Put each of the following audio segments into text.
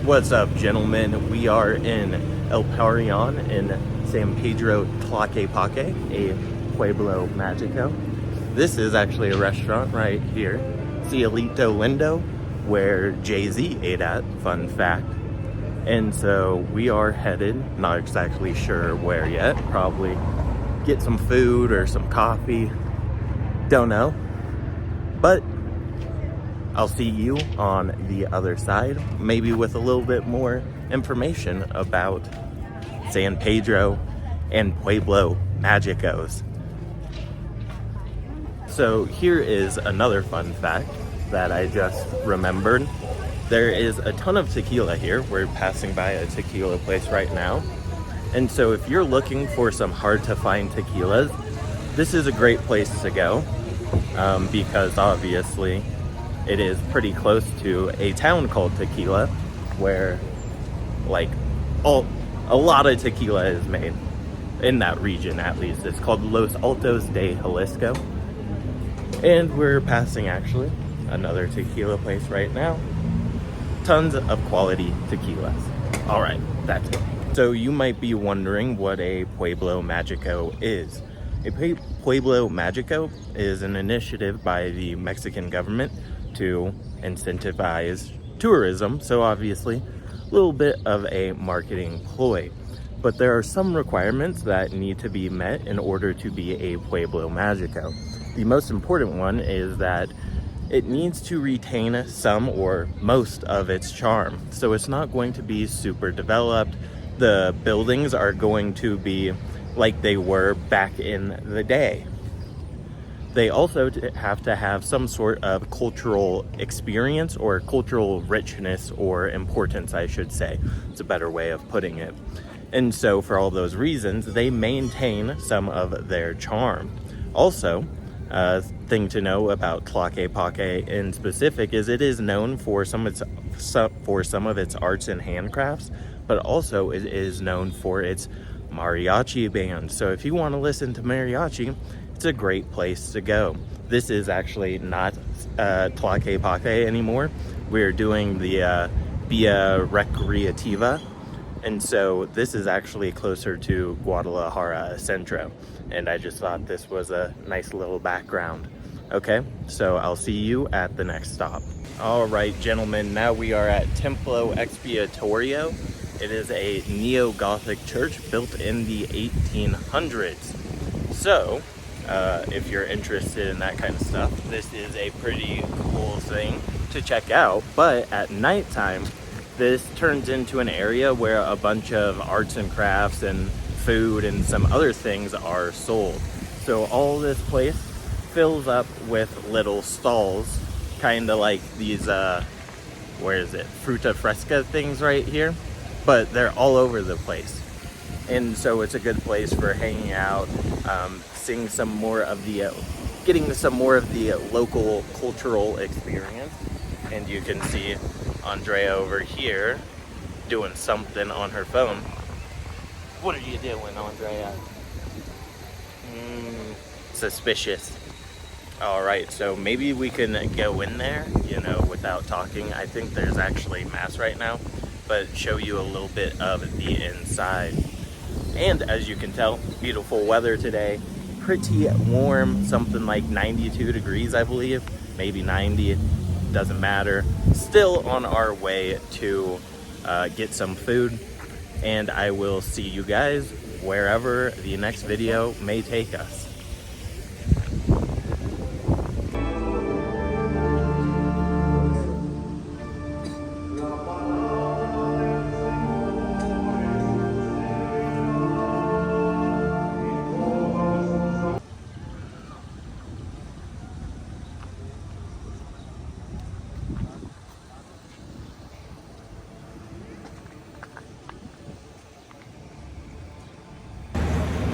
What's up, gentlemen? We are in El Parion in San Pedro Tlaquepaque, a Pueblo Magico. This is actually a restaurant right here, Cielito Lindo, where Jay-Z ate at, fun fact. And so we are headed, not exactly sure where yet, probably get some food or some coffee, don't know. But I'll see you on the other side, maybe with a little bit more information about San Pedro and Pueblo Magicos. So here is another fun fact that I just remembered. There is a ton of tequila here. We're passing by a tequila place right now. And so if you're looking for some hard to find tequilas, this is a great place to go because obviously it is pretty close to a town called Tequila, where like a lot of tequila is made in that region, at least. It's called Los Altos de Jalisco. And we're passing actually another tequila place right now. Tons of quality tequilas. All right, that's it. So you might be wondering what a Pueblo Magico is. A Pueblo Magico is an initiative by the Mexican government to incentivize tourism, so obviously a little bit of a marketing ploy. But there are some requirements that need to be met in order to be a Pueblo Magico. The most important one is that it needs to retain some or most of its charm. So it's not going to be super developed. The buildings are going to be like they were back in the day. They also have to have some sort of cultural experience or cultural richness or importance, I should say. It's a better way of putting it. And so for all those reasons, they maintain some of their charm. Also, a thing to know about Tlaquepaque in specific is it is known for some of its arts and handcrafts, but also it is known for its mariachi band. So if you want to listen to mariachi, it's a great place to go. This is actually not Tlaquepaque anymore. We're doing the Via Recreativa. And so this is actually closer to Guadalajara Centro. And I just thought this was a nice little background. Okay, so I'll see you at the next stop. All right, gentlemen, now we are at Templo Expiatorio. It is a neo-Gothic church built in the 1800s. So, if you're interested in that kind of stuff, this is a pretty cool thing to check out. But at nighttime, this turns into an area where a bunch of arts and crafts and food and some other things are sold. So all this place fills up with little stalls, kind of like these, fruta fresca things right here, but they're all over the place. And so it's a good place for hanging out, getting some more of the local cultural experience. And you can see Andrea over here doing something on her phone. What are you doing, Andrea? Suspicious. All right, so maybe we can go in there, without talking. I think there's actually mass right now, but show you a little bit of the inside. And as you can tell, beautiful weather today. Pretty warm, something like 92 degrees, I believe, maybe 90. Doesn't matter. Still on our way to get some food, and I will see you guys wherever the next video may take us.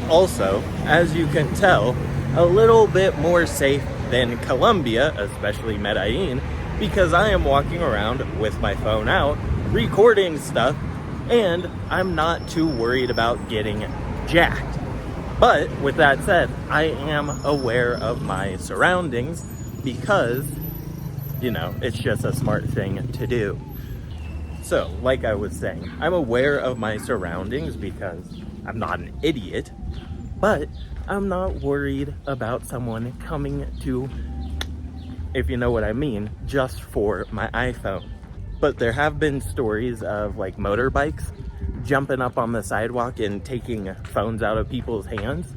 Also, as you can tell, a little bit more safe than Colombia, especially Medellin, because I am walking around with my phone out, recording stuff, and I'm not too worried about getting jacked. But with that said, I am aware of my surroundings because, it's just a smart thing to do. So, like I was saying, I'm aware of my surroundings because I'm not an idiot, but I'm not worried about someone coming to, if you know what I mean, just for my iPhone. But there have been stories of like motorbikes jumping up on the sidewalk and taking phones out of people's hands.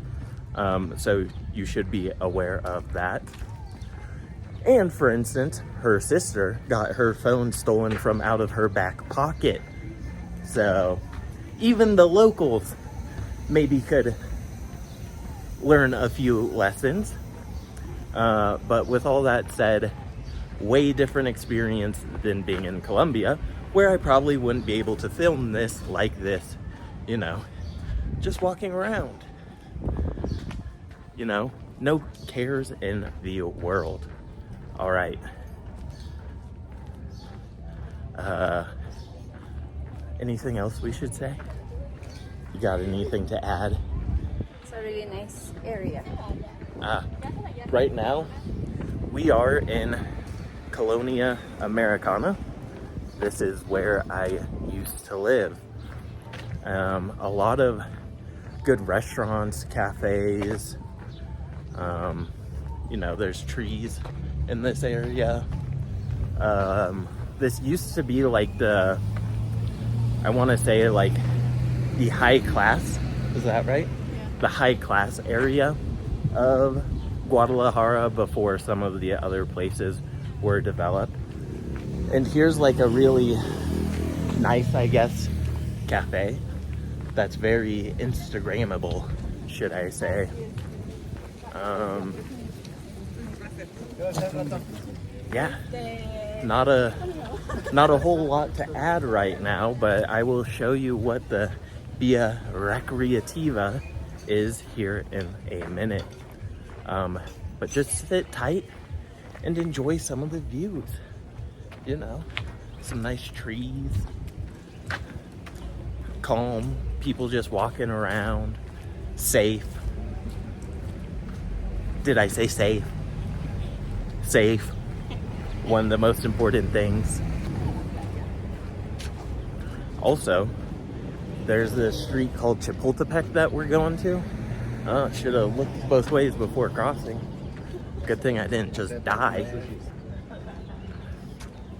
So you should be aware of that. And for instance, her sister got her phone stolen from out of her back pocket. So even the locals maybe could learn a few lessons. But with all that said, way different experience than being in Colombia, where I probably wouldn't be able to film this like this, you know, just walking around. You know, no cares in the world. All right. Anything else we should say? You got anything to add? It's a really nice area. Right now, we are in Colonia Americana. This is where I used to live. A lot of good restaurants, cafes. You know, there's trees in this area. This used to be like the, I want to say like the high class, is that right? Yeah. The high class area of Guadalajara before some of the other places were developed. And here's like a really nice, I guess, cafe that's very Instagrammable, should I say. Yeah, not a whole lot to add right now, but I will show you what the Via Recreativa is here in a minute. But just sit tight and enjoy some of the views. You know, some nice trees, calm, people just walking around, safe. Did I say safe? Safe. One of the most important things. Also, there's this street called Chapultepec that we're going to. Should have looked both ways before crossing. Good thing I didn't just die.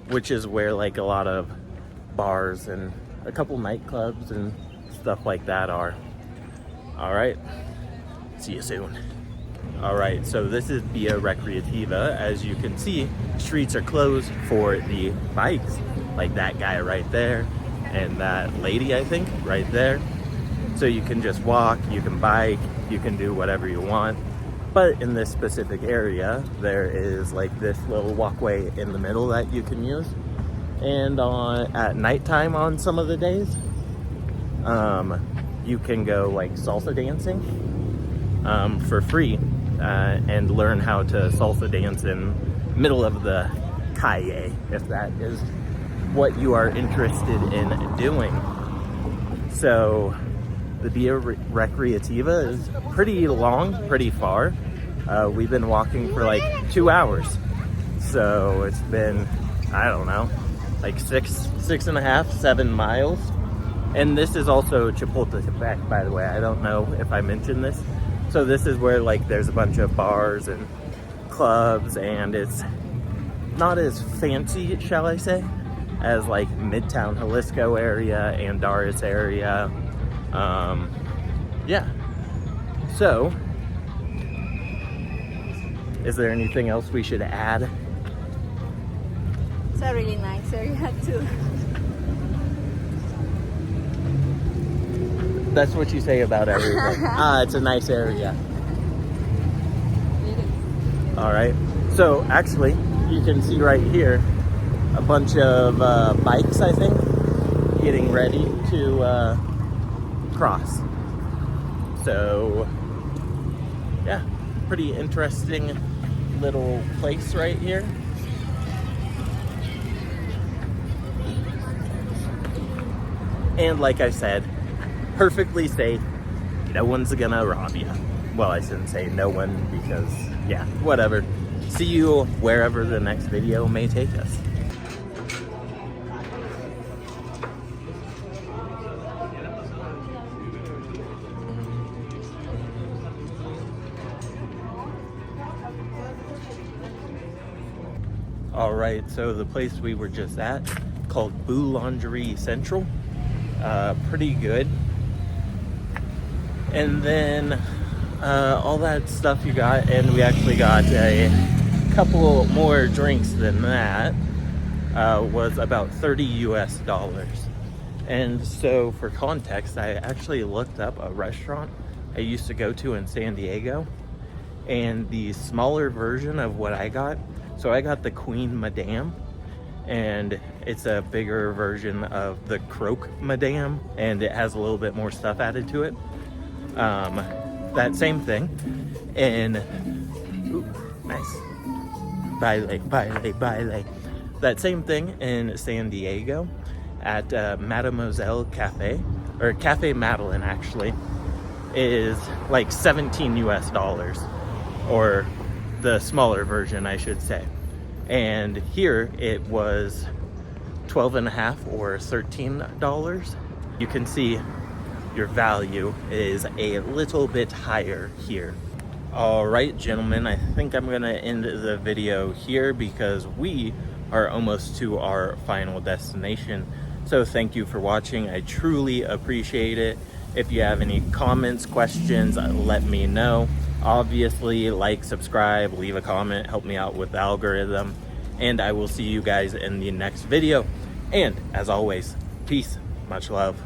Which is where like a lot of bars and a couple nightclubs and stuff like that are. All right, see you soon. All right, so this is Via Recreativa. As you can see, streets are closed for the bikes, like that guy right there and that lady, I think, right there. So you can just walk, you can bike, you can do whatever you want. But in this specific area, there is like this little walkway in the middle that you can use. And at nighttime on some of the days, you can go like salsa dancing for free and learn how to salsa dance in middle of the calle, if that is what you are interested in doing. So the Via Recreativa is pretty long, pretty far. We've been walking for like 2 hours. So it's been, I don't know, like six and a half, 7 miles. And this is also Chapultepec, by the way. I don't know if I mentioned this. So this is where like there's a bunch of bars and clubs, and it's not as fancy, shall I say, as like Midtown Jalisco area and Andares area. Yeah. So, is there anything else we should add? It's a really nice area too. That's what you say about everything. It's a nice area. All right. So actually, you can see right here a bunch of bikes, I think, getting ready to cross. So yeah, pretty interesting little place right here. And like I said, perfectly safe. No one's gonna rob you. Well, I shouldn't say no one because, yeah, whatever. See you wherever the next video may take us. All right, so the place we were just at, called Boulangerie Central, pretty good. And then all that stuff you got, and we actually got a couple more drinks than that, was about $30 US. And so for context, I actually looked up a restaurant I used to go to in San Diego, and the smaller version of what I got, so I got the Queen Madame, and it's a bigger version of the Croque Madame, and it has a little bit more stuff added to it. That same thing, and ooh, nice, baile. That same thing in San Diego at Mademoiselle Cafe, or Cafe Madeline actually, is like $17 US, or the smaller version I should say. And here it was 12.5 or $13. You can see your value is a little bit higher here. All right, gentlemen, I think I'm gonna end the video here because we are almost to our final destination. So thank you for watching. I truly appreciate it. If you have any comments, questions, let me know. Obviously, like, subscribe, leave a comment, help me out with the algorithm, and I will see you guys in the next video. And as always, peace, much love.